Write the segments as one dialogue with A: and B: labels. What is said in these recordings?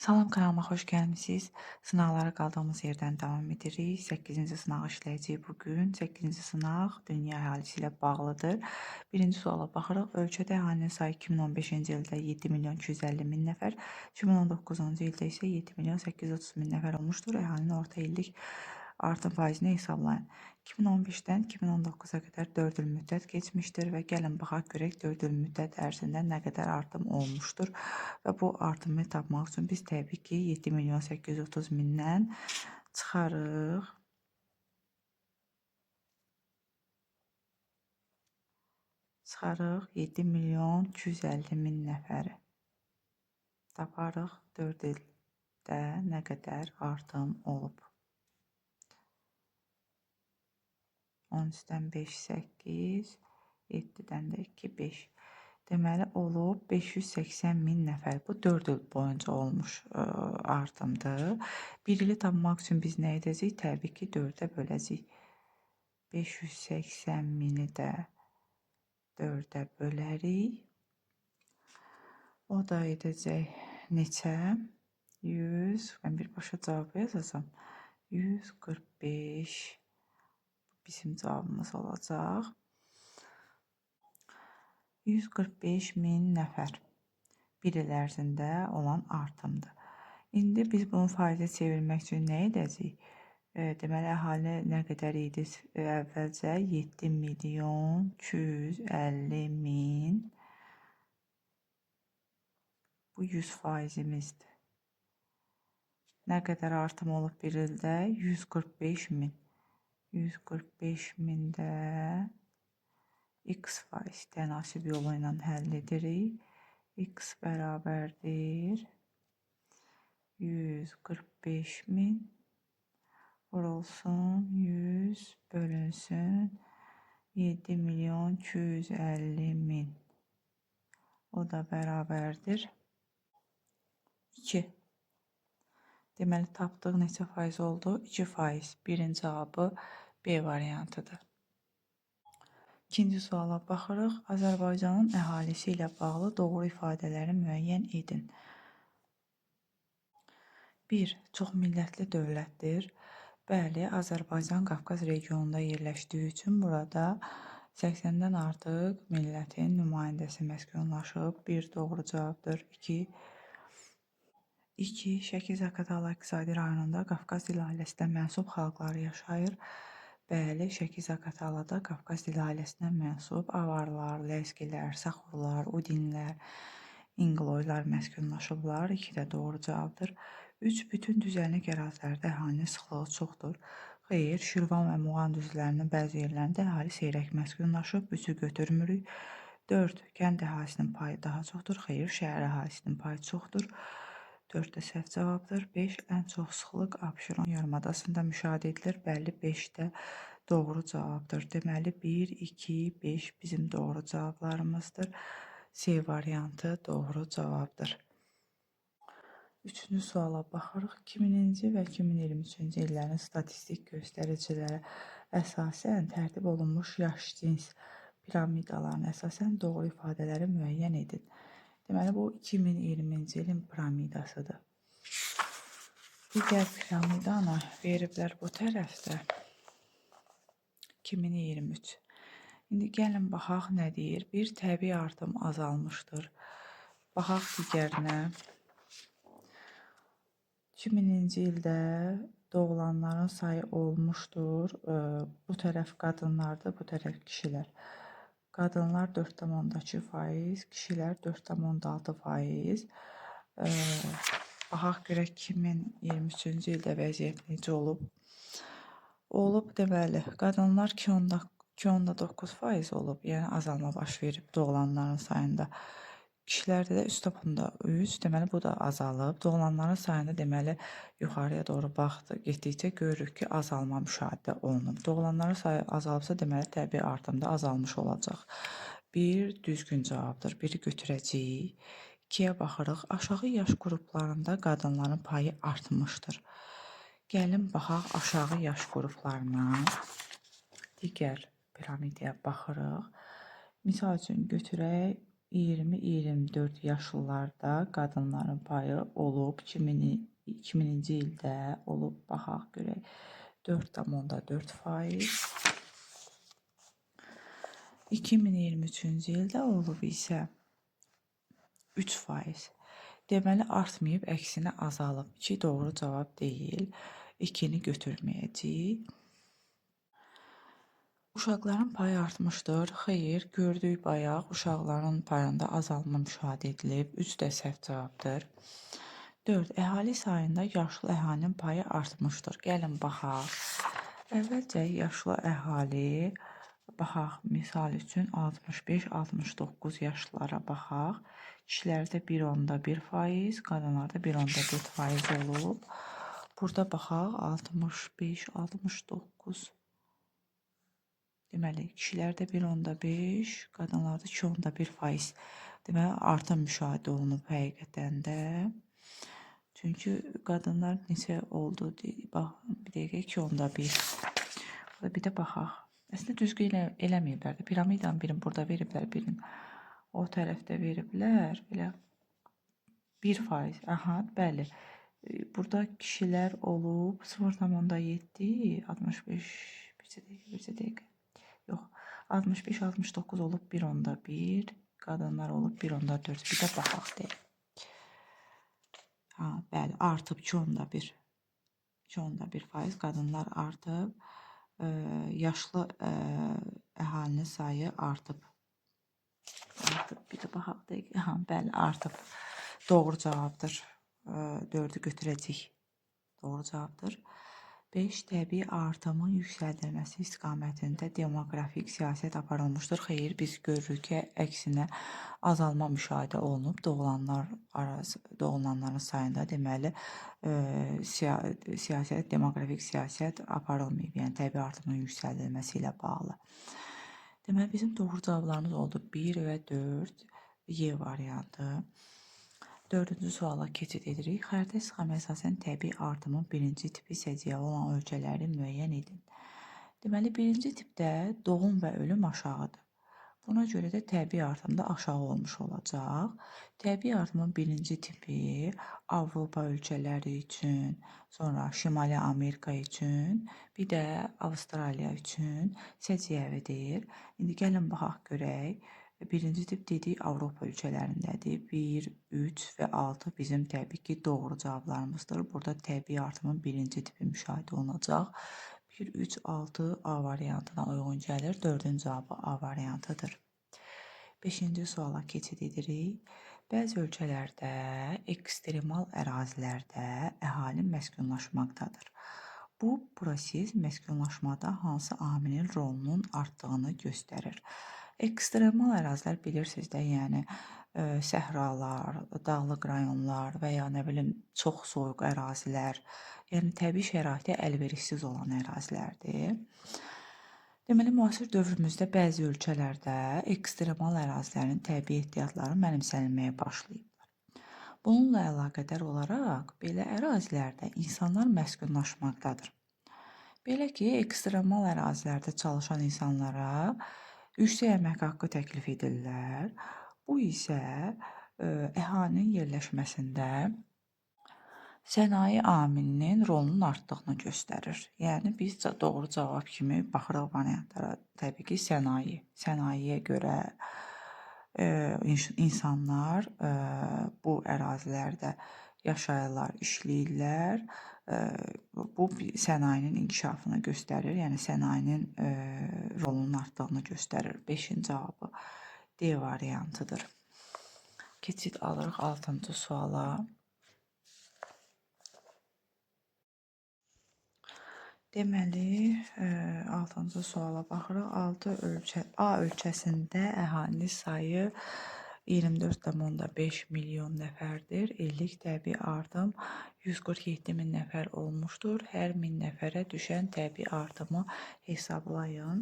A: Salam kanalıma xoş gəlmisiniz. Sınaqlara qaldığımız yerdən davam edirik. 8-ci sınaq işləyəcəyik bugün. 8-ci sınaq dünya əhalisi ilə bağlıdır. Birinci suala baxırıq. Ölkədə əhalinin sayı 2015-ci ildə 7 milyon 250 min nəfər, 2019-cu ildə isə 7 milyon 830 min nəfər olmuşdur. Əhalinin orta illik artım faizini hesablayın. 2015-dən 2019-a qədər 4 il müddət keçmişdir və gəlin baxaq görək 4 il müddət ərzində nə qədər artım olmuşdur. Və bu artımı tapmaq üçün biz təbii ki 7 milyon 830 mindən çıxarıq. Çıxarıq 7 milyon 250 min nəfəri. Taparıq 4 ildə nə qədər artım olub. 13-dən 5 8, 7-dən də 2 5. Deməli olub 580 min nəfər. Bu 4 il boyunca olmuş artımdır. Bir ili tapmaq üçün biz nə edəcəyik? Təbii ki 4-ə böləcəyik. 580 mini də 4-ə bölərik. O da edəcək neçə? 100. Mən birbaşa cavabı yazacağam. 145 bizim cavabımız olacaq. 145 min nəfər bir il ərzində olan artımdır. İndi biz bunu faizə çevirmək üçün nə edəcəyik? Deməli, əhali nə qədər idi? Əvvəlcə 7 milyon 250 min. Bu 100 faizimizdir. Nə qədər artım olub bir ildə? 145 min. 145 mində x faiz tənasib yolu ilə həll edirik. X bərabərdir 145 min vurulsun 100 bölünsün 7 milyon 250 min. O da bərabərdir 2. Deməli tapdıq neçə faiz oldu? 2 faiz. Birin cavabı B variantıdır. İkinci suala baxırıq. Azərbaycanın əhalisi ilə bağlı doğru ifadələri müəyyən edin. 1. Çox millətli dövlətdir. Bəli, Azərbaycan Qafqaz regionunda yerləşdiyi üçün burada 80-dən artıq millətin nümayəndəsi məskunlaşıb. 1. Doğru cavabdır. 2. Şəki-Zaqatala iqtisadi rayonunda Qafqaz dil ailəsinə mənsub xalqlar yaşayır. Bəli, Şəki-Zaqatalada Qafqaz dil ailəsinə mənsub avarlar, ləzgilər, saxurlar, udinlər, inqloylar məskunlaşıblar. 2 də doğru cavabdır. 3. Bütün düzənlik ərazilərdə əhalinin sıxlığı çoxdur. Xeyr, Şirvan və Muğan düzlərinin bəzi yerlərində əhali seyrək məskunlaşıb. 3-ü götürmürük. 4. Kənd əhalisinin payı daha çoxdur. Xeyr, şəhər əhalisinin payı çoxdur. 4 də səhv cavabdır. 5. Ən çox sıxlıq Abşeron yarımadasında müşahidə edilir. Bəli, 5 də doğru cavabdır. Deməli 1, 2, 5 bizim doğru cavablarımızdır. C variantı doğru cavabdır. Üçüncü suala baxırıq. 2000-ci və 2023-cü illərin statistik göstəricilərə əsasən tərtib olunmuş yaş cins piramidalarına əsasən doğru ifadələri müəyyən edin. Deməli, bu 2020-ci ilin piramidasıdır. Digər piramidanı veriblər bu tərəfdə. 2023. İndi gəlin baxaq nə deyir. Bir təbii artım azalmışdır. Baxaq digərinə. 2000-ci ildə doğulanların sayı olmuşdur. Bu tərəf qadınlardır, bu tərəf kişilər. Qadınlar 4,2%, kişilər 4,6%. Baxaq görək 2023-cü ildə vəziyyət necə olub. Olub deməli, qadınlar 2,9% olub, yəni azalma baş verib doğulanların sayında. Kişilərdə də 3,3, deməli bu da azalıb. Doğulanların sayında deməli yuxarıya doğru getdikcə görürük ki, azalma müşahidə olunub. Doğulanların sayı azalıbsa, deməli təbii artımda azalmış olacaq. 1 düzgün cavabdır. 1-i götürəcəyik. 2-yə baxırıq. Aşağı yaş qruplarında qadınların payı artmışdır. Gəlin baxaq aşağı yaş qruplarına. Digər piramidaya baxırıq. Misal üçün götürək 20-24 yaşlılarda qadınların payı olub 2000-ci ildə olub, baxaq görək, 4,4%. 2023-cü ildə olub isə 3%. Deməli artmayıb, əksinə azalıb. 2 doğru cavab deyil. 2-ni götürməyəcəyik. Uşaqların payı artmışdır. Xeyr, gördük bayaq uşaqların payında azalma müşahidə edilib. 3 də səhv cavabdır. 4. Əhali sayında yaşlı əhalinin payı artmışdır. Gəlin baxaq. Əvvəlcə yaşlı əhali, baxaq, misal üçün 65-69 yaşlılara baxaq. Kişilərdə 1,1%, qadınlarda 1,4% olub. Burada baxaq, 65-69. Deməli, kişilərdə 1,5, qadınlarda 2,1%. Deməli, artım müşahidə olunub həqiqətən də. Çünki qadınlar neçə oldu? Bax, bir dəqiqə 2,1. Bir də baxaq. Əslində düzgün eləməyiblər də. Piramidanın birini burada veriblər, birini o tərəfdə veriblər. Belə 1%. Aha, bəli. Burada kişilər olub 0,7, 65, bircə dəqiqə. Yox, 65-69 olub 1,1, qadınlar olub 1,4. Bir də baxaq deyək. Ha, bəli, artıb 2,1. 2,1% qadınlar artıb. Yaşlı əhalinin sayı artıb. Bir də baxaq deyək. Ha, bəli, artıb. Doğru cavabdır. 4-ü götürəcəyik. Doğru cavabdır. 5. Təbii artımın yüksəldilməsi istiqamətində demoqrafik siyasət aparılmışdır. Xeyr, biz görürük ki, əksinə azalma müşahidə olunub. Doğulanların sayında deməli siyasət, demoqrafik siyasət aparılmayıb. Yəni təbii artımın yüksəldilməsi ilə bağlı. Deməli bizim doğru cavablarımız oldu 1 və 4. Y variantı. 4-cü suala keçid edirik. Xəritə sxemə əsasən təbii artımın birinci tipi səciyyəvi olan ölkələri müəyyən edin. Deməli, birinci tipdə doğum və ölüm aşağıdır. Buna görə də təbii artım da aşağı olmuş olacaq. Təbii artımın birinci tipi Avropa ölkələri üçün, sonra Şimali Amerika üçün, bir də Avstraliya üçün səciyyəvidir. İndi gəlin baxaq görək. Birinci tip dedik Avropa ölkələrindədir. 1, 3 və 6 bizim təbii ki, doğru cavablarımızdır. Burada təbii artımın birinci tipi müşahidə olunacaq. 1, 3, 6 A variantına uyğun gəlir. 4-cü cavabı A variantıdır. 5-ci suala keçid edirik. Bəzi ölkələrdə, ekstremal ərazilərdə əhali məskunlaşmaqdadır. Bu proses məskunlaşmada hansı amilin rolunun artdığını göstərir. Ekstremal ərazilər bilirsiniz də, yəni səhralar, dağlıq rayonlar və ya nə bilim çox soyuq ərazilər, yəni təbii şəraitə əlverişsiz olan ərazilərdir. Deməli, müasir dövrümüzdə bəzi ölkələrdə ekstremal ərazilərin təbii ehtiyatları mənimsənilməyə başlayıb. Bununla əlaqədar olaraq belə ərazilərdə insanlar məskunlaşmaqdadır. Belə ki, ekstremal ərazilərdə çalışan insanlara yüksək əmək haqqı təklif edirlər. Bu isə əhalinin yerləşməsində sənaye amilinin rolunun artdığını göstərir. Yəni biz doğru cavab kimi baxırıq variantlara. Təbii ki, sənayeyə görə insanlar bu ərazilərdə yaşayırlar, işləyirlər. Bu sənayenin inkişafını göstərir, yəni sənayenin rolunun artdığını göstərir. 5-ci cavabı D variantıdır. Keçid alırıq 6-cı suala. Deməli, 6-cı suala baxırıq. A ölkəsində əhalinin sayı 24,5 milyon nəfərdir. İllik təbii artım 147 min nəfər olmuşdur. Hər 1000 nəfərə düşən təbii artımı hesablayın.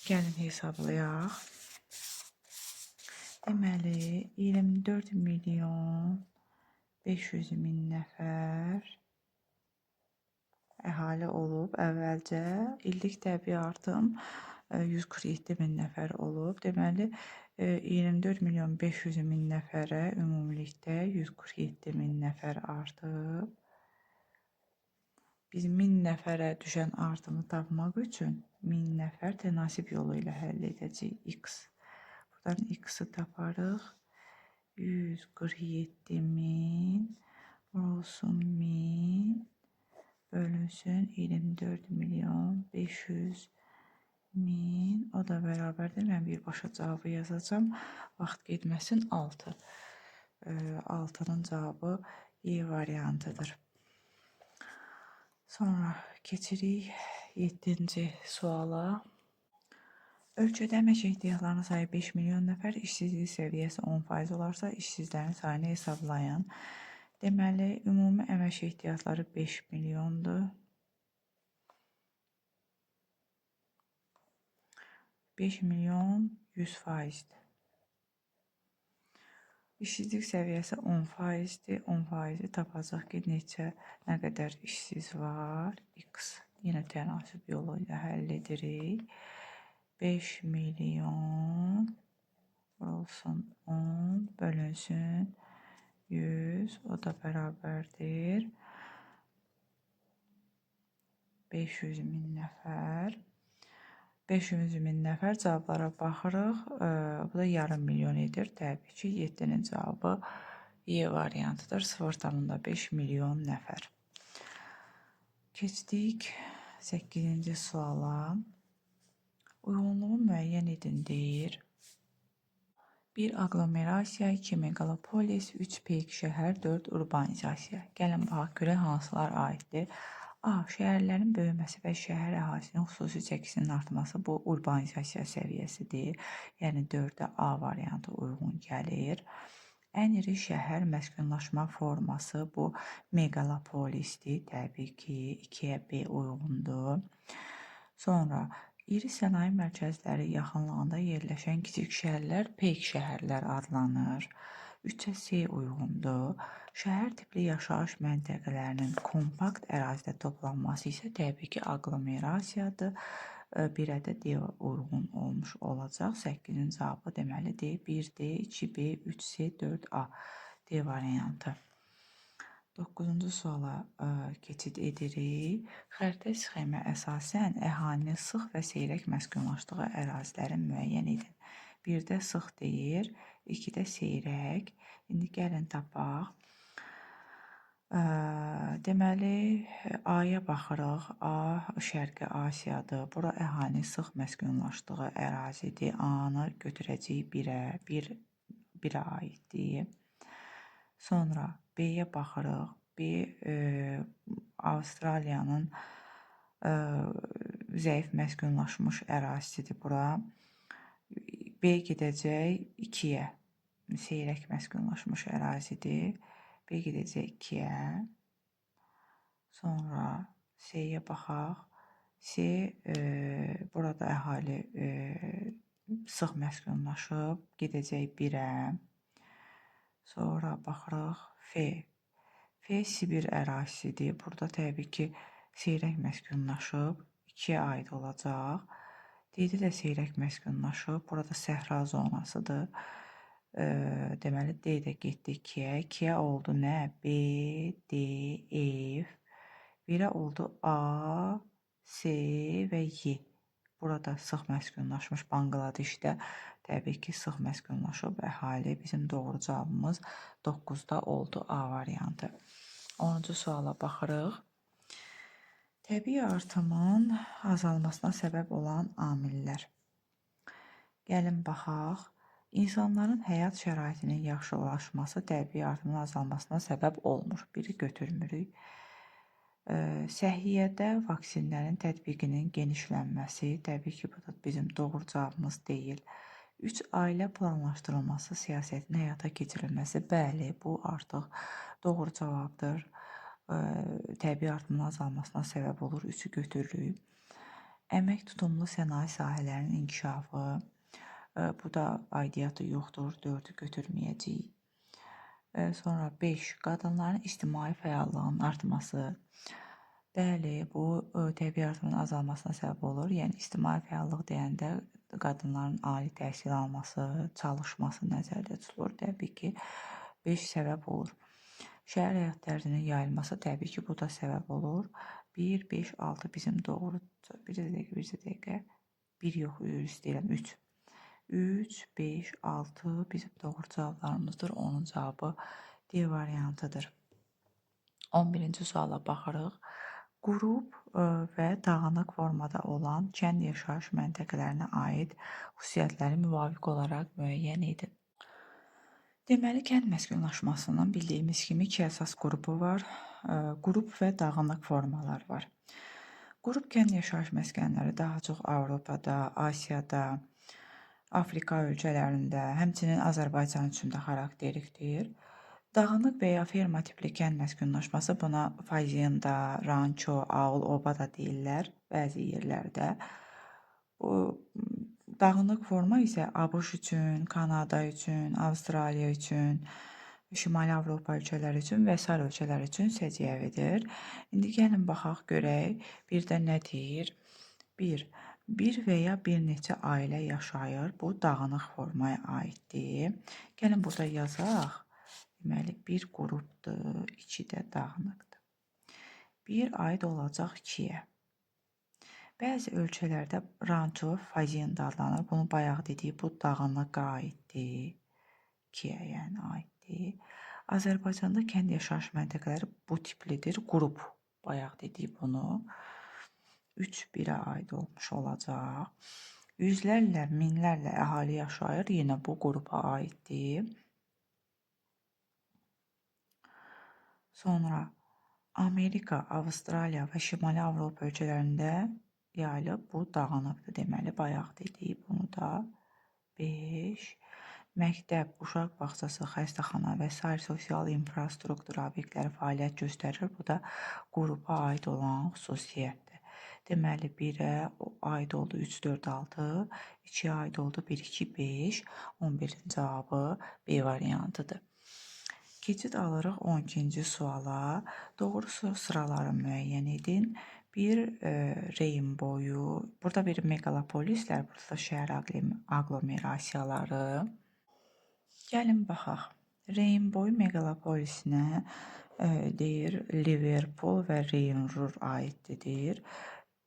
A: Gəlin hesablayaq. Deməli, 24 milyon 500 min nəfər əhali olub əvvəlcə. İllik təbii artım 147 min nəfər olub. Deməli, 24 milyon 500 min nəfərə ümumilikdə 147 min nəfər artıb. Biz 1000 nəfərə düşən artımı tapmaq üçün 1000 nəfər tənasib yolu ilə həll edəcəyik. X. Buradan X-i taparıq. 147 min olsun 1000 bölünsün 24 milyon 500 min. O da bərabərdir. Mən birbaşa cavabı yazacağım. Vaxt getməsin 6. 6'nın cavabı E variantıdır. Sonra keçirik 7-ci suala. Ölkədə əmək ehtiyatlarının sayı 5 milyon nəfər, işsizlik səviyyəsi 10% olarsa, işsizlərin sayını hesablayın. Deməli, ümumi əmək ehtiyatları 5 milyondur. 5 milyon 100%'dir. İşsizlik səviyyəsi 10%'dir. 10%'i tapacaq ki, nə qədər işsiz var? X. Yenə tənasib yolu ilə həll edirik. 5 milyon olsun 10 bölünsün 100. O da bərabərdir 500 min nəfər. 500 min nəfər cavablara baxırıq. Bu da yarım milyon edir. Təbii ki, 7'nin cavabı E variantıdır. 0,5 milyon nəfər. Keçdik 8-ci suala. Uyğunluğu müəyyən edin deyir. 1 aglomerasiya, 2 megalopolis, 3 peyk şəhər, 4 urbanizasiya. Gəlin baxaq görək hansılar aiddir. A. Şəhərlərin böyüməsi və şəhər əhalisinin xüsusi çəkisinin artması bu urbanizasiya səviyyəsidir. Yəni 4'ə A variantı uyğun gəlir. Ən iri şəhər məskunlaşma forması bu megalopolisdir. Təbii ki, 2'yə B uyğundur. Sonra iri sənaye mərkəzləri yaxınlığında yerləşən kiçik şəhərlər peyk şəhərlər adlanır. 3'ə C uyğundur. Şəhər tipli yaşayış məntəqələrinin kompakt ərazidə toplanması isə təbii ki, aglomerasiyadır. 1'ə də D uyğun olmuş olacaq. 8'in cavabı deməli D, 1D, 2B, 3C, 4A. D variantı. 9-cu suala keçid edirik. Xəritə sxemə əsasən əhalinin sıx və seyrək məskunlaşdığı əraziləri müəyyən edin. 1'də sıx deyir, 2'də seyrək. İndi gəlin tapaq. Deməli, A-ya baxırıq. A Şərqi Asiyadır. Bura əhalinin sıx məskunlaşdığı ərazidir. A-nı götürəcəyik 1'ə. 1'ə aiddir. Sonra B-yə baxırıq. B Avstraliyanın zəif məskunlaşmış ərazisidir bura. B gedəcək 2'yə. Seyrək məskunlaşmış ərazidir. B gedəcək 2'yə. Sonra C-yə baxaq. C burada əhali sıx məskunlaşıb. Gedəcək 1'ə. Sonra baxırıq F. F Sibir ərazisidir. Burada təbii ki, seyrək məskunlaşıb. 2'yə aid olacaq. D-də də seyrək məskunlaşıb. Burada səhra zonasıdır. Deməli, D də getdi 2'yə. 2'yə oldu nə? B, D, F. 1'ə oldu A, C və Y. Burada sıx məskunlaşmış Banqladeşdə təbii ki, sıx məskunlaşıb əhali. Bizim doğru cavabımız 9'da oldu A variantı. 10-cu suala baxırıq. Təbii artımın azalmasına səbəb olan amillər. Gəlin baxaq. İnsanların həyat şəraitinin yaxşılaşması təbii artımın azalmasına səbəb olmur. Biri götürmürük. Səhiyyədə vaksinlərin tətbiqinin genişlənməsi, təbii ki, bu da bizim doğru cavabımız deyil. 3 ailə planlaşdırılması siyasətinin həyata keçirilməsi, bəli, bu artıq doğru cavabdır. Təbii artımın azalmasına səbəb olur. 3'ü götürürük. Əmək tutumlu sənaye sahələrinin inkişafı, bu da aidiyyatı yoxdur. 4'ü götürməyəcəyik. Sonra 5. Qadınların ictimai fəallığının artması. Bəli, bu təbii artımın azalmasına səbəb olur. Yəni, ictimai fəallıq deyəndə qadınların ali təhsil alması, çalışması nəzərdə tutulur. Təbii ki, 5 səbəb olur. Şəhər həyat tərzinin yayılması təbii ki, bu da səbəb olur. 1, 5, 6 bizim doğru. Bir dəqiqə. 1 yox, istəyirəm 3. 3, 5, 6 bizim doğru cavablarımızdır. Onun cavabı D variantıdır. 11-ci suala baxırıq. Qrup və dağınıq formada olan kənd yaşayış məntəqələrinə aid xüsusiyyətləri müvafiq olaraq müəyyən edin. Deməli, kənd məskunlaşmasının bildiyimiz kimi 2 əsas qrupu var. Qrup və dağınıq formalar var. Qrup kənd yaşayış məskənləri daha çox Avropada, Asiyada, Afrika ölkələrində, həmçinin Azərbaycan üçün də xarakterikdir. Dağınıq və ya ferma tipli kənd məskunlaşması buna fazenda, ranço, aul, oba da deyirlər bəzi yerlərdə. Bu dağınıq forma isə ABŞ üçün, Kanada üçün, Avstraliya üçün, Şimali Avropa ölkələri üçün və sair ölkələr üçün səciyyəvidir. İndi gəlin baxaq görək bir də nə deyir? 1 və ya bir neçə ailə yaşayır. Bu dağınıq formaya aiddir. Gəlin burada yazaq. Deməli, 1 qrupdur, 2 də dağınıqdır. 1 aid olacaq 2-yə. Bəzi ölkələrdə ranço, fazenda adlanır. Bunu bayaq dedik, bu dağınıqa aiddir. 2-yə yəni aiddir. Azərbaycanda kənd yaşayış məntəqələri bu tiplidir. Qrup, bayaq dedik bunu. 3 1-ə aid olmuş olacaq. Yüzlərlə, minlərlə əhali yaşayır. Yenə bu qrupa aiddir. Sonra Amerika, Avstraliya və Şimali Avropa ölkələrində yayılıb. Bu dağınıqdır. Deməli, bayaq dedik bunu da. 5. Məktəb, uşaq bağçası, xəstəxana və sair sosial infrastruktur obyektləri fəaliyyət göstərir. Bu da qrupa aid olan xüsusiyyətdir. Deməli, 1-ə aid oldu 3, 4, 6, 2-yə aid oldu 1, 2, 5. 11-in cavabı B variantıdır. Keçid alırıq 12-ci suala. Doğru sıraları müəyyən edin. Bir reyin boyu, burada bir meqalopolislər, burada da şəhər aglomerasiyaları. Gəlin baxaq. Reyin boyu meqalopolisinə deyir Liverpool və Reyin-Rur aiddir.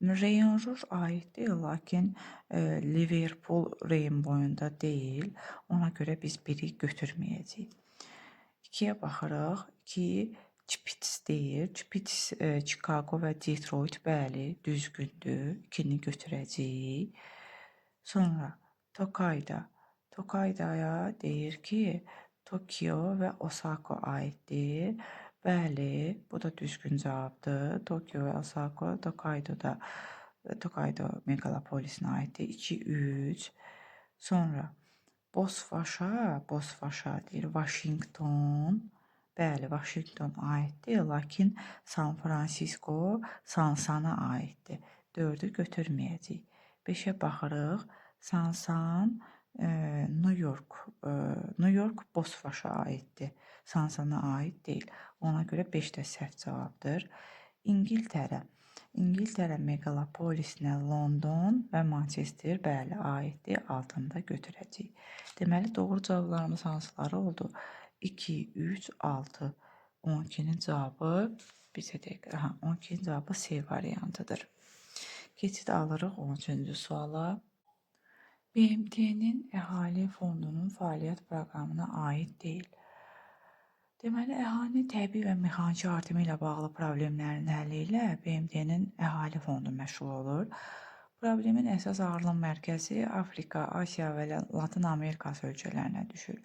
A: Reyin-Rur aiddir, lakin Liverpool reyin boyunda deyil. Ona görə biz biri götürməyəcəyik. 2-yə baxırıq. 2 Spitz deyir. Spitz, Chicago və Detroit, bəli, düzgündür. 2-ni götürəcəyik. Sonra Tokayda. Tokaydaya deyir ki, Tokyo və Osaka aiddir. Bəli, bu da düzgün cavabdır. Tokyo və Osaka, Tokaydo meqalopolisinə aiddir. 2, 3. Sonra Bosfaşa deyir, Washington. Bəli, Washington aiddir, lakin San Francisco, Sansana aiddir. 4-ü götürməyəcəyik. 5-ə baxırıq. Sansan, New York Bosfaşa aiddir. Sansana aid deyil. Ona görə 5 də səhv cavabdır. İngiltərə meqalopolisinə London və Manchester, bəli, aiddir. 6-nı da götürəcəyik. Deməli, doğru cavablarımız hansıları oldu? 2, 3, 6. 12-nin cavabı, 12-nin cavabı C variantıdır. Keçid alırıq 13-cü suala. BMT-nin əhali fondunun fəaliyyət proqramına aid deyil. Deməli, əhalinin təbii və mexaniki artımı ilə bağlı problemlərin həlli ilə BMT-nin əhali fondu məşğul olur. Problemin əsas ağırlıq mərkəzi Afrika, Asiya və Latin Amerikası ölkələrinə düşür.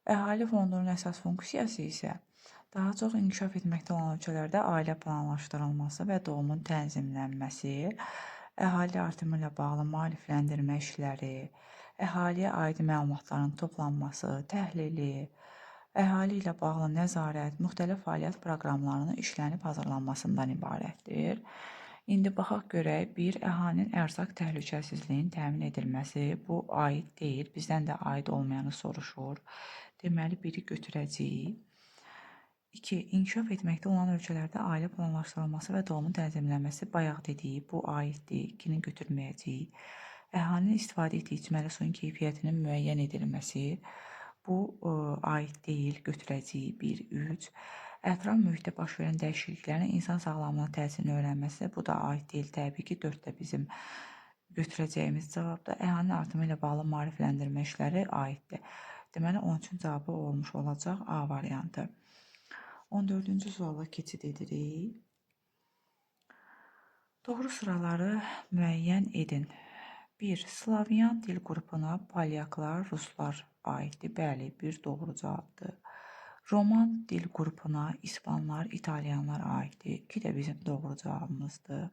A: Əhali fondunun əsas funksiyası isə daha çox inkişaf etməkdə olan ölkələrdə ailə planlaşdırılması və doğumun tənzimlənməsi, əhali artımı ilə bağlı maarifləndirmə işləri, əhaliyə aid məlumatların toplanması, təhlili, əhali ilə bağlı nəzarət, müxtəlif fəaliyyət proqramlarının işlənib hazırlanmasından ibarətdir. İndi baxaq görək, 1. Əhalinin ərzaq təhlükəsizliyinin təmin edilməsi, bu aid deyil, bizdən də aid olmayanı soruşur. Deməli, 1-i götürəcəyik. 2. İnkişaf etməkdə olan ölkələrdə ailə planlaşdırılması və doğumun tənzimlənməsi bayaq dedik, bu aiddir, 2-ni götürməyəcəyik. Əhalinin istifadə etdiyi içməli suyun keyfiyyətinin müəyyən edilməsi, bu aid deyil, götürəcəyi 1-3. Ətraf mühitdə baş verən dəyişikliklərin insan sağlamlığına təsirini öyrənməsi, bu da aid deyil, təbii ki, 4 də bizim götürəcəyimiz cavabdır. Əhalinin artımı ilə bağlı maarifləndirmə işləri aiddir. Deməli, 13-cü cavabı olmuş olacaq A variantı. 14-cü suala keçid edirik. Doğru sıraları müəyyən edin. 1. Slavyan dil qrupuna polyaklar, ruslar aiddir. Bəli, bir doğru cavabdır. Roman dil qrupuna ispanlar, italyanlar aiddir. 2 də bizim doğru cavabımızdır.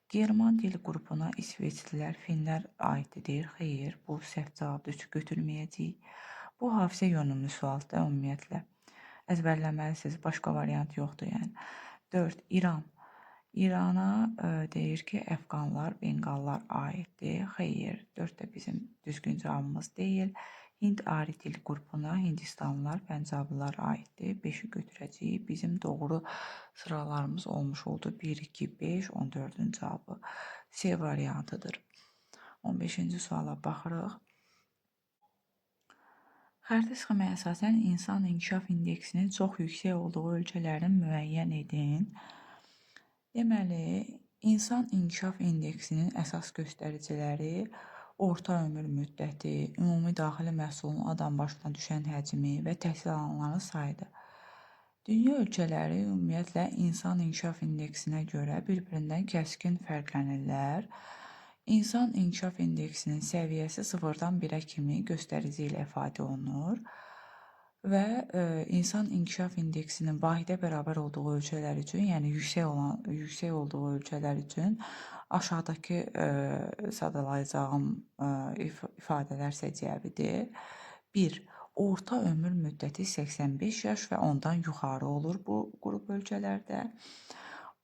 A: German dil qrupuna İsveçlilər, finlər aiddir deyir. Xeyr, bu səhv cavabdır. Heç götürməyəcəyik. Bu hafizə yönümlü sualdır ümumiyyətlə. Əzbərləməlisiniz, başqa variant yoxdur yəni. 4. İran. İrana deyir ki, əfqanlar, benqallar aiddir. Xeyr, 4 də bizim düzgün cavabımız deyil. Hind ari dil qrupuna Hindistanlılar, Pəncablılar aiddir. 5-i götürəcəyik. Bizim doğru sıralarımız olmuş oldu. 1, 2, 5, 14-cü cavabı C variantıdır. 15-ci suala baxırıq. Xəritə sxemaya əsasən insan inkişaf indeksinin çox yüksək olduğu ölkələrin müəyyən edin. Deməli, insan inkişaf indeksinin əsas göstəriciləri orta ömür müddəti, ümumi daxili məhsulun adam başına düşən həcmi və təhsil alanların sayıdır. Dünya ölkələri ümumiyyətlə insan inkişaf indeksinə görə bir-birindən kəskin fərqlənirlər. İnsan inkişaf indeksinin səviyyəsi 0-dan 1-ə kimi göstərici ilə ifadə olunur və insan inkişaf indeksinin vahidə bərabər olduğu ölkələr üçün, yəni yüksək olduğu ölkələr üçün aşağıdakı sadalayacağım ifadələr səciyyəvidir. 1. Orta ömür müddəti 85 yaş və ondan yuxarı olur bu qrup ölkələrdə.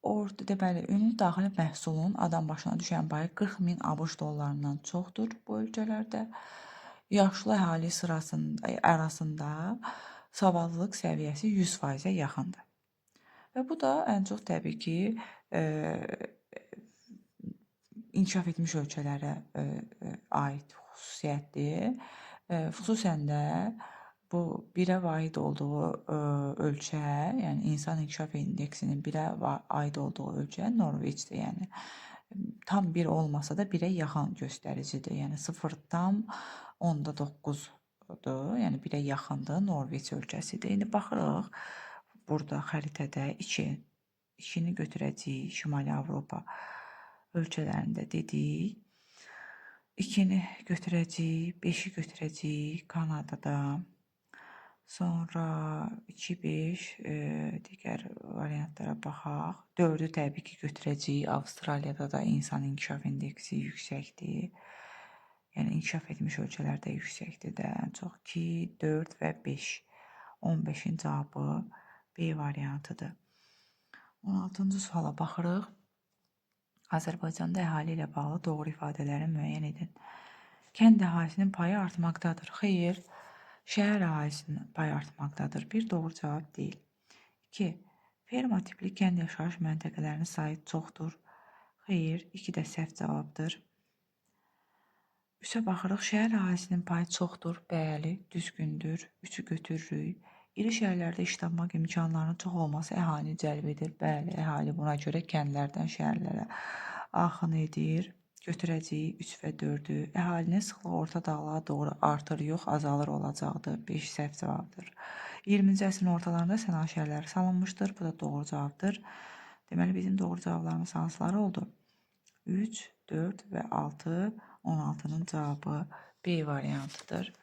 A: Deməli, ümumi daxili məhsulun adam başına düşən payı 40.000 ABŞ dollarından çoxdur bu ölkələrdə. Yaşlı əhali arasında savadlılıq səviyyəsi 100%-ə yaxındır. Və bu da ən çox təbii ki, inkişaf etmiş ölkələrə aid xüsusiyyətdir. Xüsusən də bu 1-ə aid olduğu ölkə, yəni insan inkişaf indeksinin 1-ə aid olduğu ölkə Norveçdir. Yəni tam 1 olmasa da 1-ə yaxın göstəricidir. Yəni 0,9-dur. Yəni 1-ə yaxındır. Norveç ölkəsidir. İndi baxırıq. Burada xəritədə 2-ni götürəcəyik. Şimali Avropa ölkələrində dedik. 2-ni götürəcəyik. 5-i götürəcəyik Kanadada. Sonra 2-5 digər variantlara baxaq. 4-ü təbii ki, götürəcəyik. Avstraliyada da insan inkişaf indeksi yüksəkdir. Yəni inkişaf etmiş ölkələrdə yüksəkdir də. Ən çox 2, 4 və 5. 15-in cavabı B variantıdır. 16-cı suala baxırıq. Azərbaycanda əhali ilə bağlı doğru ifadələri müəyyən edin. Kənd əhalisinin payı artmaqdadır. Xeyr, şəhər əhalisinin payı artmaqdadır. Bir doğru cavab deyil. 2. Ferma tipli kənd yaşayış məntəqələrinin sayı çoxdur. Xeyr, 2 də səhv cavabdır. 3-ə baxırıq. Şəhər əhalisinin payı çoxdur. Bəli, düzgündür. 3-ü götürürük. İri şəhərlərdə iş tapmaq imkanlarının çox olması əhalini cəlb edir. Bəli, əhali buna görə kəndlərdən şəhərlərə axın edir. Götürəcəyik 3 və 4-ü. Əhalinin sıxlığı orta dağlığa doğru artır, yox, azalır olacaqdır. 5 səhv cavabdır. 20-ci əsrin ortalarında sənaye şəhərləri salınmışdır. Bu da doğru cavabdır. Deməli, bizim doğru cavablarımız hansıları oldu? 3, 4 və 6. 16-nın cavabı B variantıdır.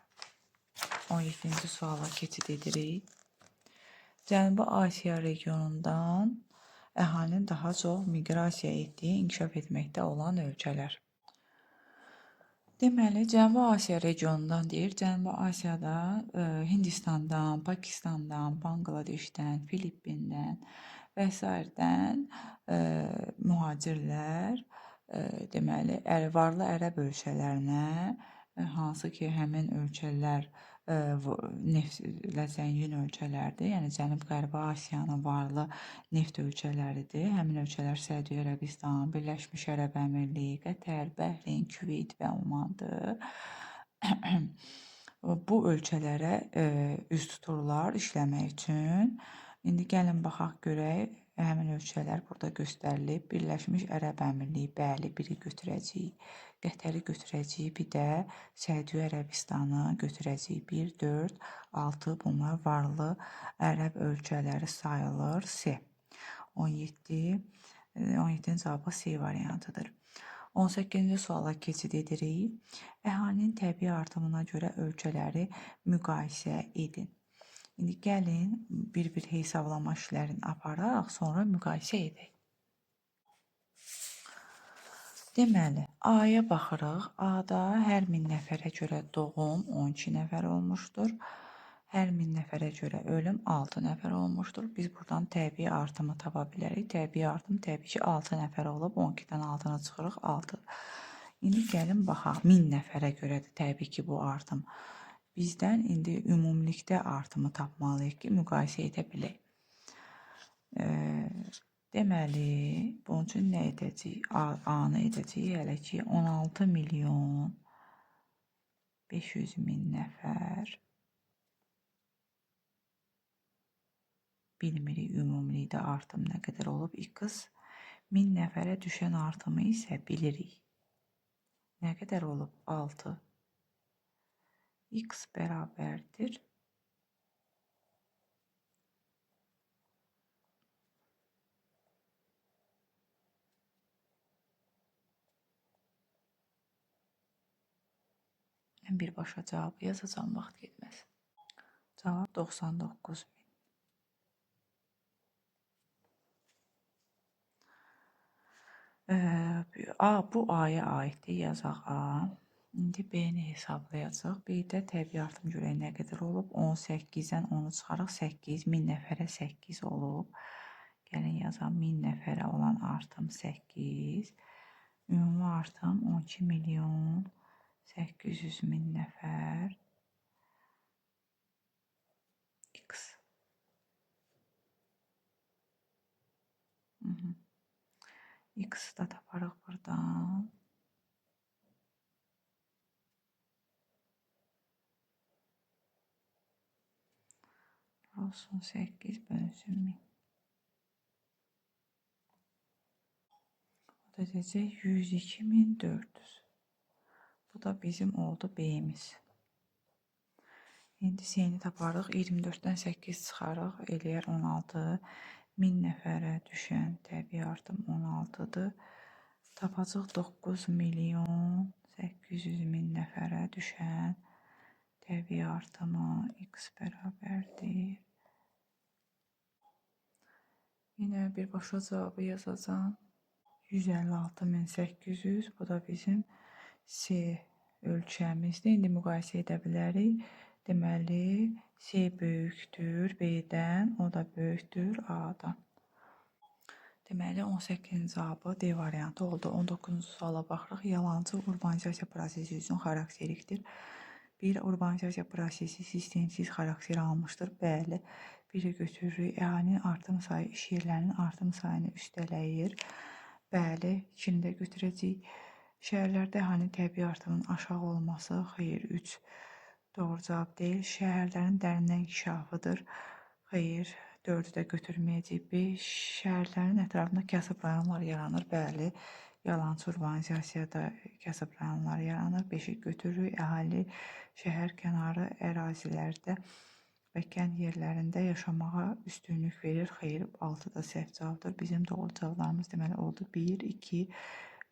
A: 17-ci suala keçid edirik. Cənubi Asiya regionundan əhalinin daha çox miqrasiya etdiyi, inkişaf etməkdə olan ölkələr. Deməli, Cənubi Asiya regionundan deyir. Cənubi Asiyada Hindistandan, Pakistandan, Banqladeşdən, Filippindən və s.dən mühacirlər deməli, varlı ərəb ölkələrinə, hansı ki, həmin ölkələr neftlə zəngin ölkələrdir. Yəni Cənub-Qərbi Asiyanın varlı neft ölkələridir. Həmin ölkələr Səudiyyə Ərəbistan, Birləşmiş Ərəb Əmirliyi, Qətər, Bəhreyn, Küveyt və Omandır. Bu ölkələrə üz tuturlar işləmək üçün. İndi gəlin baxaq görək həmin ölkələr burada göstərilib. Birləşmiş Ərəb Əmirliyi, bəli, biri götürəcəyik. Qətəri götürəcəyik, bir də Səudiyyə Ərəbistanı götürəcəyik. 1, 4, 6 bunlar varlı ərəb ölkələri sayılır. C. 17-ci cavabı C variantıdır. 18-ci suala keçid edirik. Əhalinin təbii artımına görə ölkələri müqayisə edin. İndi gəlin bir-bir hesablama işlərini aparaq, sonra müqayisə edək. Deməli, A-ya baxırıq. A-da hər 1000 nəfərə görə doğum 12 nəfər olmuşdur. Hər 1000 nəfərə görə ölüm 6 nəfər olmuşdur. Biz buradan təbii artımı tapa bilərik. Təbii artım təbii ki 6 nəfər olub. 12-dən 6-nı çıxırıq 6. İndi gəlin baxaq. 1000 nəfərə görədir təbii ki bu artım. Bizdən indi ümumilikdə artımı tapmalıyıq ki müqayisə edə bilək. Deməli, bunun üçün nə edəcəyik? A-nı edəcəyik. Hələ ki 16 milyon 500 min nəfər. Bilmirik ümumilikdə artım nə qədər olub. X 1000 nəfərə düşən artımı isə bilirik. Nə qədər olub? 6. X bərabərdir. Mən birbaşa cavabı yazacağım, vaxt getməz. Cavab 99 min. Bu A-ya aiddir, yazaq A. İndi B-ni hesablayacaq. Bir də təbii artım görək nə qədər olub. 18-dən 10-u çıxarıq. 8, 1000 nəfərə 8 olub. Gəlin yazaq 1000 nəfərə olan artım 8. Ümumi artım 12 milyon 800 min nəfər. X. X-i da taparıq buradan. Olsun 8 bölünsün 1000. O da deyəcək 102.400. Bu da bizim oldu B-imiz. İndi C-ni taparıq. 24-dən 8 çıxarıq. Eləyər 16. 1000 nəfərə düşən təbii artım 16-dır. Tapacaq 9 milyon 800 min nəfərə düşən təbii artımı X bərabərdir. Yine birbaşa cevabı yazacağım. 156.800. Bu da bizim C ölçəmizdir. İndi müqayisə edə bilərik. Deməli, C böyükdür B-dən, o da böyükdür A-dan. Deməli, 18-ci cavabı D variantı oldu. 19-cu suala baxırıq. Yalancı urbanizasiya prosesi üçün xarakterikdir. Bir urbanizasiya prosesi sistemsiz xarakter almışdır. Bəli. Biri götürürük. Əhalinin artım sayı iş yerlərinin artım sayını üstələyir. Bəli. İkini də götürəcəyik. Şəhərlərdə əhalinin təbii artımının aşağı olması, xeyr, 3 doğru cavab deyil. Şəhərlərin dərindən inkişafıdır. Xeyr, 4-ü də götürməyəcəyik. 5. Şəhərlərin ətrafında kasıb rayonlar yaranır. Bəli, yalançı urbanizasiyada kasıb rayonlar yaranır. 5-i götürürük. Əhali şəhər kənarı ərazilərdə və kənd yerlərində yaşamağa üstünlük verir. Xeyr, 6 da səhv cavabdır. Bizim doğru cavablarımız deməli oldu. 1, 2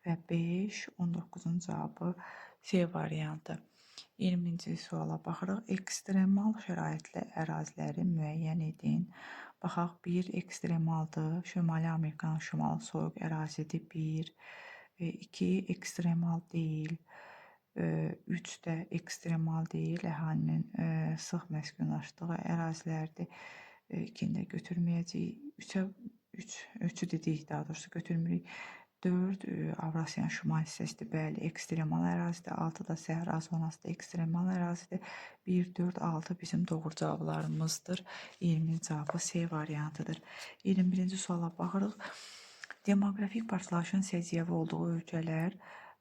A: və 5. 19-cun cavabı C variantı. 20-ci suala baxırıq. Ekstremal şəraitli əraziləri müəyyən edin. Baxaq, 1 ekstremaldır. Şimali Amerikanın şimalı soyuq ərazidir. 1, 2 ekstremal deyil. 3 də ekstremal deyil. Əhalinin sıx məskunlaşdığı ərazilərdir. 2-ni də götürməyəcəyik. 3'ü dedik, daha doğrusu götürmürük. 4 Avrasiyanın şimal hissəsidir. Bəli, ekstremal ərazidir. 6 da səhra zonasıdır, ekstremal ərazidir. 1, 4, 6 bizim doğru cavablarımızdır. 20-ci cavabı C variantıdır. 21-ci suala baxırıq. Demoqrafik partlayışın səciyyəvi olduğu ölkələr,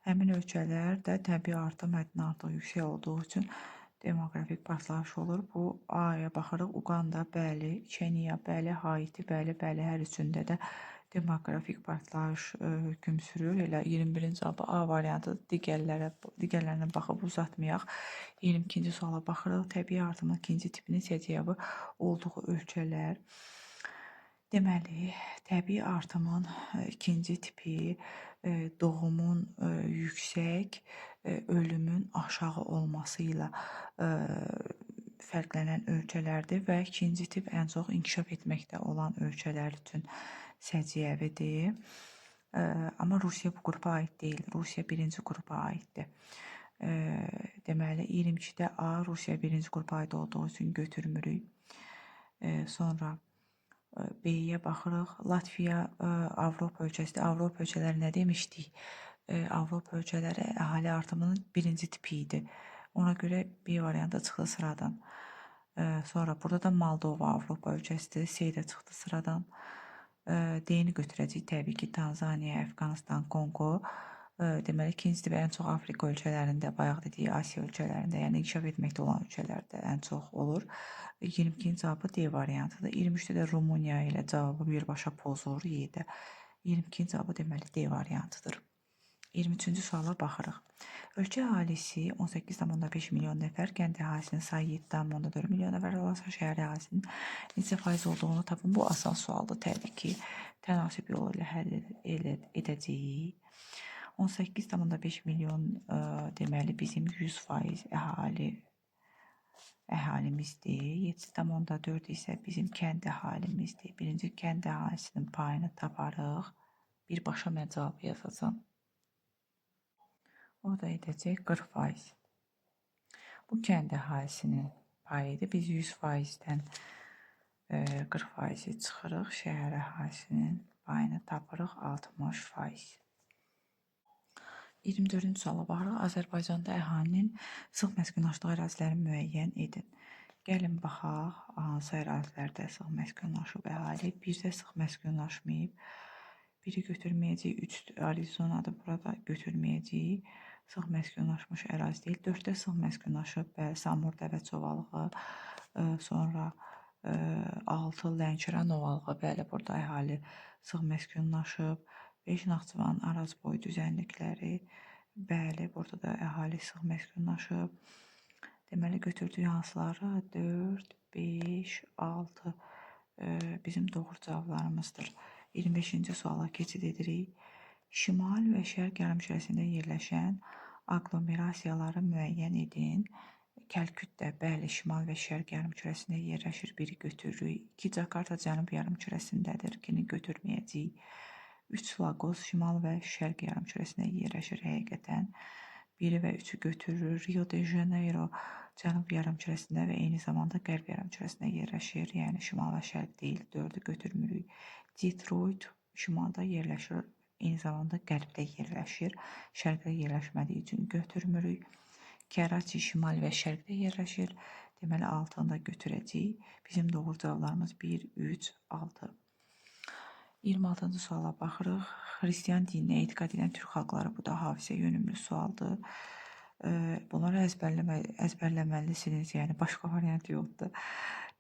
A: həmin ölkələr də təbii artım həddindən artıq yüksək olduğu üçün demoqrafik partlayış olur. Bu A-ya baxırıq. Uqanda, bəli. Keniya, bəli. Haiti, bəli. Bəli, hər üçündə də demoqrafik partlayış hökm sürür. Elə 21-ci cavabı A variantı, digərlərinə baxıb uzatmayaq. 22-ci suala baxırıq. Təbii artımın ikinci tipinin səciyyəvi olduğu ölkələr. Deməli, təbii artımın ikinci tipi doğumun yüksək, ölümün aşağı olması ilə fərqlənən ölkələrdir və ikinci tip ən çox inkişaf etməkdə olan ölkələr üçün səciyyəvidir. Amma Rusiya bu qrupa aid deyil. Rusiya birinci qrupa aiddir. Deməli, 22-də A Rusiya birinci qrupa aid olduğu üçün götürmürük. Sonra B-yə baxırıq. Latviya Avropa ölkəsidir. Avropa ölkələri nə demişdik? Avropa ölkələri əhali artımının birinci tipi idi. Ona görə B variantı çıxdı sıradan. Sonra burada da Moldova Avropa ölkəsidir. C də çıxdı sıradan. D-ni götürəcəyik təbii ki, Tanzaniya, Əfqanistan, Kongo. Deməli, ikinci tipi ən çox Afrika ölkələrində, bayaq dediyi Asiya ölkələrində, yəni inkişaf etməkdə olan ölkələrdə ən çox olur. 22-ci cavabı D variantıdır. 23-də də Rumıniya ilə cavabı birbaşa pozur Y-də. 22-ci cavabı deməli D variantıdır. 23-cü suala baxırıq. Ölkə əhalisi 18,5 milyon nəfər, kənd əhalisinin sayı 7,4 milyon nəfər olsa, şəhər əhalisinin neçə faiz olduğunu tapın. Bu asan sualdır təbii ki. Tənasib yolu ilə həll edəcəyik. 18,5 milyon deməli bizim 100% əhalimizdir. 7,4 isə bizim kənd əhalimizdir. Birinci kənd əhalisinin payını taparıq. Birbaşa mən cavab yazacağam. O da edəcək 40%. Bu kənd əhalisinin payıdır. Biz 100%-dən 40%-i çıxırıq. Şəhər əhalisinin payını tapırıq 60%. 24-cü suala baxırıq. Azərbaycanda əhalinin sıx məskunlaşdığı əraziləri müəyyən edin. Gəlin baxaq, hansı ərazilərdə sıx məskunlaşıb əhali. Birdə sıx məskunlaşmayıb. Biri götürməyəcəyik. 3 Arizonadır, burada götürməyəcəyik. Sıx məskunlaşmış ərazi deyil. 4-də sıx məskunlaşıb, Samur, Dəvə Çovalığı, sonra 6 Lənkəran ovalığı, bəli, burada əhali sıx məskunlaşıb. 5 Naxçıvan Arazboy düzənlikləri, bəli, burada da əhali sıx məskunlaşıb. Deməli, götürdüyü hansıları? 4, 5, 6 bizim doğru cavablarımızdır. 25-ci suala keçid edirik. Şimal və şərq yarımkürəsində yerləşən aglomerasiyaları müəyyən edin. Kəlküt də, bəli, şimal və şərq yarımkürəsində yerləşir. Biri götürürük. 2 Jakarta cənub yarımkürəsindədir. 2-ni götürməyəcəyik. 3 Lagos şimal və şərq yarımkürəsində yerləşir həqiqətən. 1 və 3-ü götürür. Rio de Janeiro cənub yarımkürəsində və eyni zamanda qərb yarımkürəsində yerləşir. Yəni şimal və şərq deyil. 4-ü götürmürük. Detroit şimalda yerləşir. Eyni zamanda qərbdə yerləşir. Şərqdə yerləşmədiyi üçün götürmürük. Karachi şimal və şərqdə yerləşir. Deməli 6-nı da götürəcəyik. Bizim doğru cavablarımız 1, 3, 6. 26-cı suala baxırıq. Xristian dininə etiqad edən türk xalqları, bu da hafizə yönümlü sualdır. Bunları əzbərləməlisiniz, yəni başqa variant yoxdur.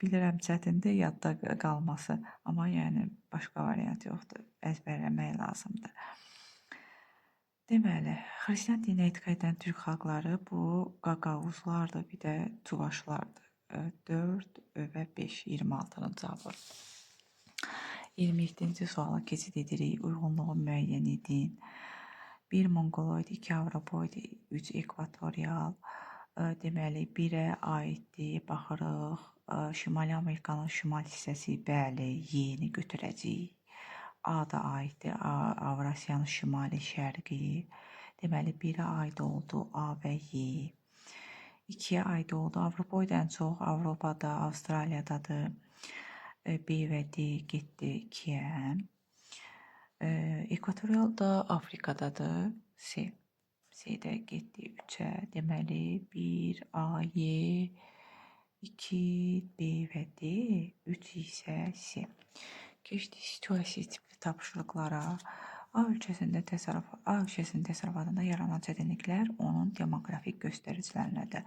A: Bilirəm çətindir yadda qalması, amma yəni başqa variant yoxdur. Əzbərləmək lazımdır. Deməli, Xristian dininə etiqad edən türk xalqları bu qaqavuzlardır, bir də Tuvaşlardır. 4 və 5, 26-nın cavabı. 27-ci suala keçid edirik. Uyğunluğu müəyyən edin. 1 Mongoloid, 2 Avropoid, 3 Ekvatorial. Deməli, 1-ə aiddir. Baxırıq. Şimali Amerikanın şimal hissəsi, bəli, Y-ni götürəcəyik. A da aiddir. Avrasiyanın şimali, şərqi. Deməli, 1-ə aid oldu A və Y. 2-yə aid oldu. Avropoid ən çox Avropada, Avstraliyadadır. B və D getdi 2-yə. Ekvatorial da Afrikadadır. C. C-də getdi 3-ə. Deməli 1 A, Y, 2 B və D, 3 isə C. Keçdik situasiya tipli tapşırıqlara. A ölkəsinin təsərrüfatında yaranan çətinliklər onun demoqrafik göstəricilərinə də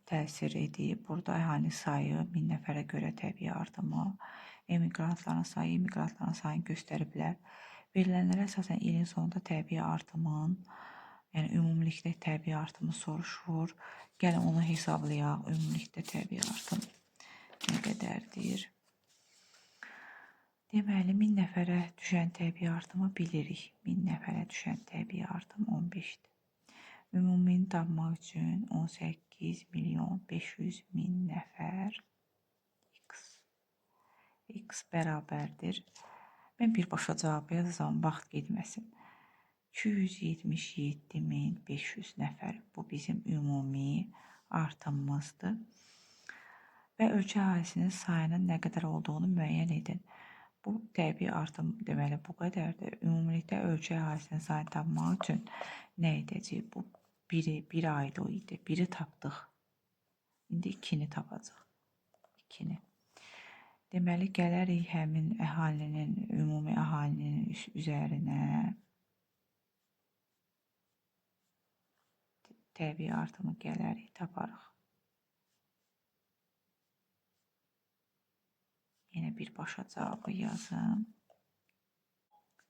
A: təsir edib. Burada əhali sayı 1000 nəfərə görə təbii artımı, emiqrantların sayını göstərə bilər. Verilənlərə əsasən ilin sonunda təbii artımın, yəni ümumilikdə təbii artımı soruşur. Gəlin onu hesablayaq. Ümumilikdə təbii artım nə qədərdir? Deməli, 1000 nəfərə düşən təbii artımı bilirik. 1000 nəfərə düşən təbii artım 15-dir. Ümumini tapmaq üçün 18 milyon 500 min nəfər x bərabərdir. Mən birbaşa cavabı yazacağım, vaxt getməsin. 277.500 nəfər. Bu bizim ümumi artımımızdır. Və ölkə əhalisinin sayının nə qədər olduğunu müəyyən edin. Bu təbii artım deməli bu qədərdir. Ümumilikdə ölkə əhalisinin sayını tapmaq üçün nə edəcəyik? Bu bir ayda o idi. Biri tapdıq. İndi 2-ni tapacaq. 2-ni. Deməli gələrik həmin əhalinin, ümumi əhalinin üzərinə. Təbii artımı gələrik, taparıq. Yenə birbaşa cavabı yazın.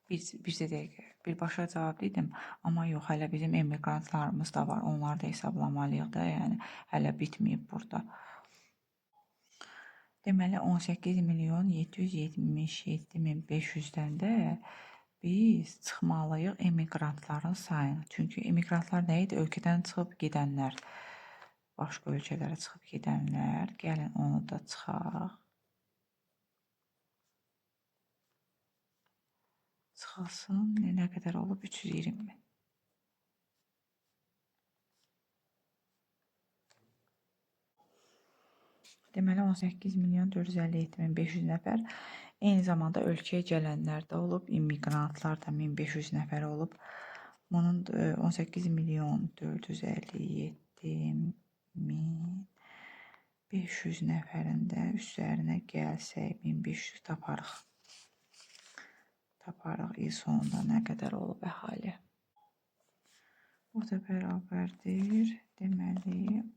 A: Bircə dəqiqə. Birbaşa cavab dedim, amma yox, hələ bizim emigrantlarımız da var. Onları da hesablamalıyıq da, yəni hələ bitməyib burada. Deməli 18 milyon 777 min 500-dən də biz çıxmalıyıq emigrantların sayını. Çünki emigrantlar nə idi? Ölkədən çıxıb gedənlər. Başqa ölkələrə çıxıb gedənlər. Gəlin onu da çıxaq. Çıxılsın. Nə qədər olub? 320 min. Deməli 18 milyon 457 min 500 nəfər. Eyni zamanda ölkəyə gələnlər də olub. İmmigrantlar da 1500 nəfər olub. Bunun 18 milyon 457 min 500 nəfərində üzərinə gəlsək 1500 taparıq. Taparıq il sonunda nə qədər olub əhali. Bu da bərabərdir. Deməli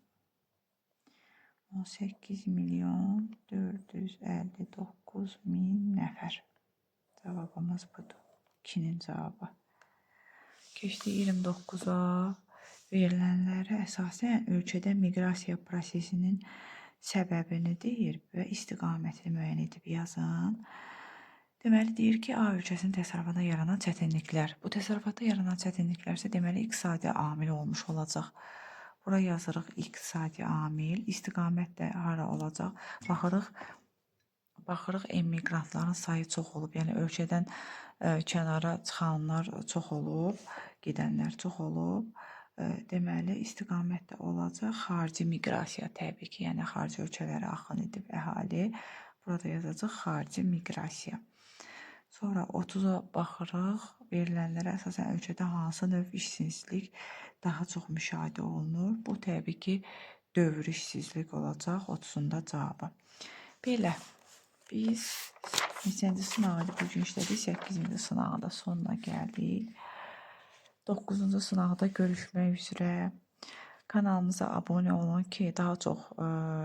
A: 18 milyon 459 min nəfər. Cavabımız budur. 2-nin cavabı. Keçdi 29-a. Verilənlərə əsasən ölkədə miqrasiya prosesinin səbəbini deyir və istiqamətini müəyyən edib yazın. Deməli deyir ki, A ölkəsinin təsərrüfatında yaranan çətinliklər. Bu təsərrüfatda yaranan çətinliklər isə deməli iqtisadi amil olmuş olacaq. Bura yazırıq iqtisadi amil, istiqamət də hara olacaq? Baxırıq emigrantların sayı çox olub, yəni ölkədən kənara çıxanlar çox olub, gedənlər çox olub. Deməli istiqamət də olacaq xarici miqrasiya təbii ki, yəni xarici ölkələrə axın edib əhali. Burada yazacaq xarici miqrasiya. Sonra 30-a baxırıq, verilənlərə əsasən ölkədə hansı növ işsizlik daha çox müşahidə olunur. Bu təbii ki, dövri işsizlik olacaq 30-unda cavabı. Belə, biz neçənci sınağı bugün işlədik, 8-ci sınağı da sonuna gəldik. 9-cu sınaqda görüşmək üzrə. Kanalımıza abunə olun ki, daha çox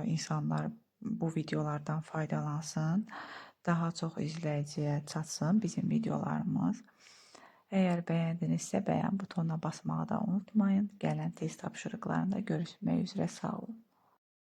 A: insanlar bu videolardan faydalansın. Daha çox izləyiciyə çatsın bizim videolarımız. Əgər bəyəndinizsə bəyən butonuna basmağı da unutmayın. Gələn test tapşırıqlarında görüşmək üzrə, sağ olun.